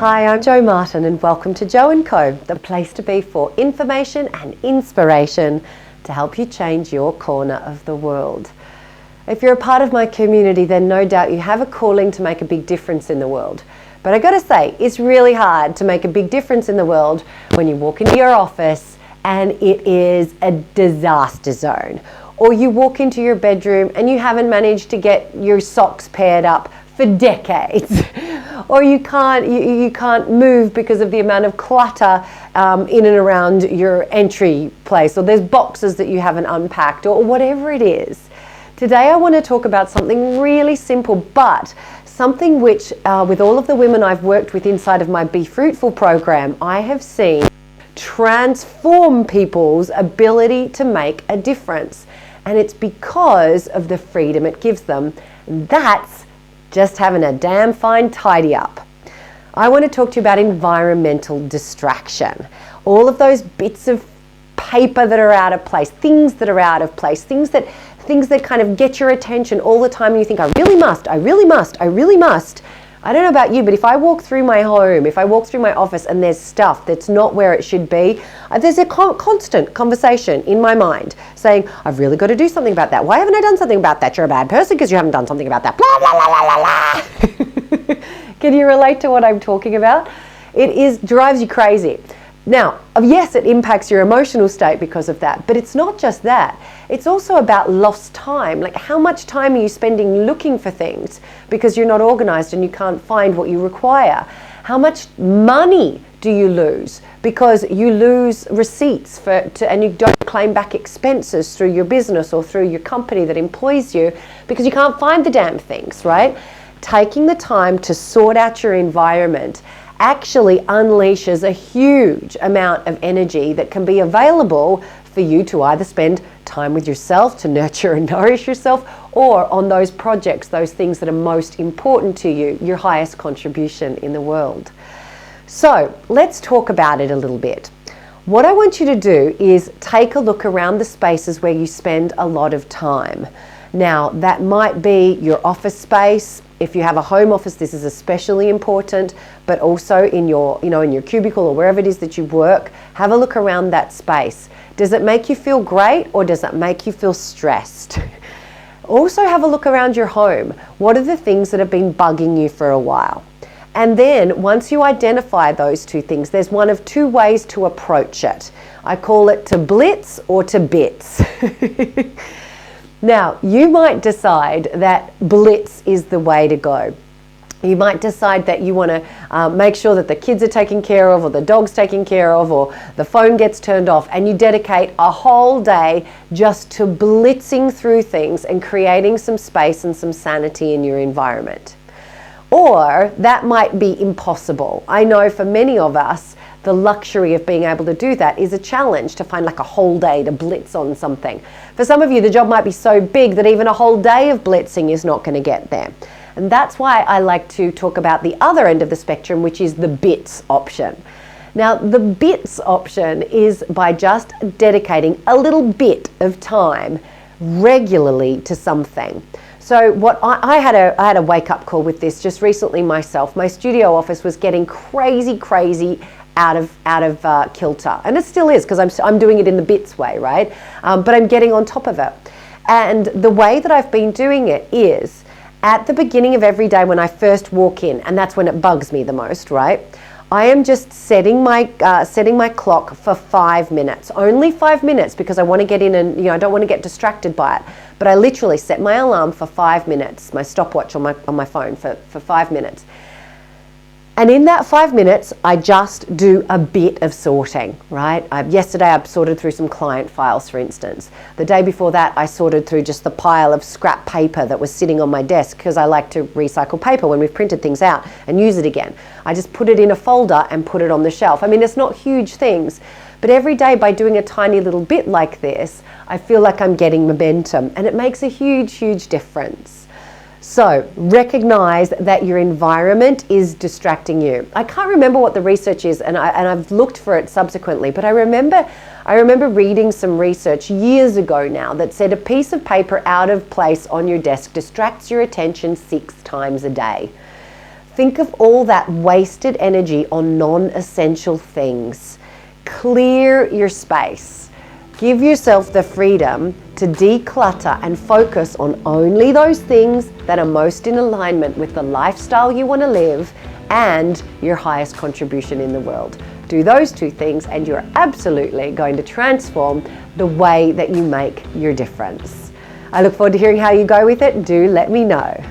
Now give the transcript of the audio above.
Hi, I'm Jo Martin and welcome to Jo&Co, the place to be for information and inspiration to help you change your corner of the world. If you're a part of my community, then no doubt you have a calling to make a big difference in the world. But I gotta say, it's really hard to make a big difference in the world when you walk into your office and it is a disaster zone. Or you walk into your bedroom and you haven't managed to get your socks paired up for decades. Or you can't move because of the amount of clutter in and around your entry place, or there's boxes that you haven't unpacked, or whatever it is. Today I want to talk about something really simple, but something which with all of the women I've worked with inside of my Be Fruitful program, I have seen transform people's ability to make a difference. And it's because of the freedom it gives them. That's just having a damn fine tidy up. I want to talk to you about environmental distraction. All of those bits of paper that are out of place, things that are out of place, things that kind of get your attention all the time and you think, I really must. I don't know about you, but if I walk through my home, if I walk through my office and there's stuff that's not where it should be, there's a constant conversation in my mind saying, I've really got to do something about that. Why haven't I done something about that? You're a bad person because you haven't done something about that. Blah, blah, blah, blah, blah. Can you relate to what I'm talking about? Drives you crazy. Now, yes, it impacts your emotional state because of that, but it's not just that. It's also about lost time. Like, how much time are you spending looking for things because you're not organized and you can't find what you require? How much money do you lose because you lose receipts and you don't claim back expenses through your business or through your company that employs you because you can't find the damn things, right? Taking the time to sort out your environment actually unleashes a huge amount of energy that can be available for you to either spend time with yourself to nurture and nourish yourself, or on those projects, those things that are most important to you, your highest contribution in the world. So let's talk about it a little bit. What I want you to do is take a look around the spaces where you spend a lot of time. Now, that might be your office space. If you have a home office, this is especially important, but also in your cubicle or wherever it is that you work, have a look around that space. Does it make you feel great or does it make you feel stressed? Also have a look around your home. What are the things that have been bugging you for a while? And then once you identify those two things, there's one of two ways to approach it. I call it to blitz or to bits. Now, you might decide that blitz is the way to go. You might decide that you want to make sure that the kids are taken care of, or the dog's taken care of, or the phone gets turned off, and you dedicate a whole day just to blitzing through things and creating some space and some sanity in your environment. Or that might be impossible. I know for many of us, the luxury of being able to do that is a challenge, to find like a whole day to blitz on something. For some of you, the job might be so big that even a whole day of blitzing is not going to get there. And that's why I like to talk about the other end of the spectrum, which is the bits option. Now, the bits option is by just dedicating a little bit of time regularly to something. So what I had a wake-up call with this just recently myself. My studio office was getting crazy out of kilter, and it still is because I'm doing it in the bits way, right? But I'm getting on top of it. And the way that I've been doing it is at the beginning of every day when I first walk in, and that's when it bugs me the most, right? I am just setting my clock for 5 minutes, only 5 minutes, because I want to get in and I don't want to get distracted by it. But I literally set my alarm for 5 minutes, my stopwatch on my phone for 5 minutes. And in that 5 minutes, I just do a bit of sorting, right? Yesterday, I sorted through some client files, for instance. The day before that, I sorted through just the pile of scrap paper that was sitting on my desk, because I like to recycle paper when we've printed things out and use it again. I just put it in a folder and put it on the shelf. I mean, it's not huge things, but every day by doing a tiny little bit like this, I feel like I'm getting momentum, and it makes a huge difference. So recognize that your environment is distracting you. I can't remember what the research is, and I've looked for it subsequently, but I remember reading some research years ago now that said a piece of paper out of place on your desk distracts your attention 6 times a day. Think of all that wasted energy on non-essential things. Clear your space. Give yourself the freedom to declutter and focus on only those things that are most in alignment with the lifestyle you want to live and your highest contribution in the world. Do those two things and you're absolutely going to transform the way that you make your difference. I look forward to hearing how you go with it. Do let me know.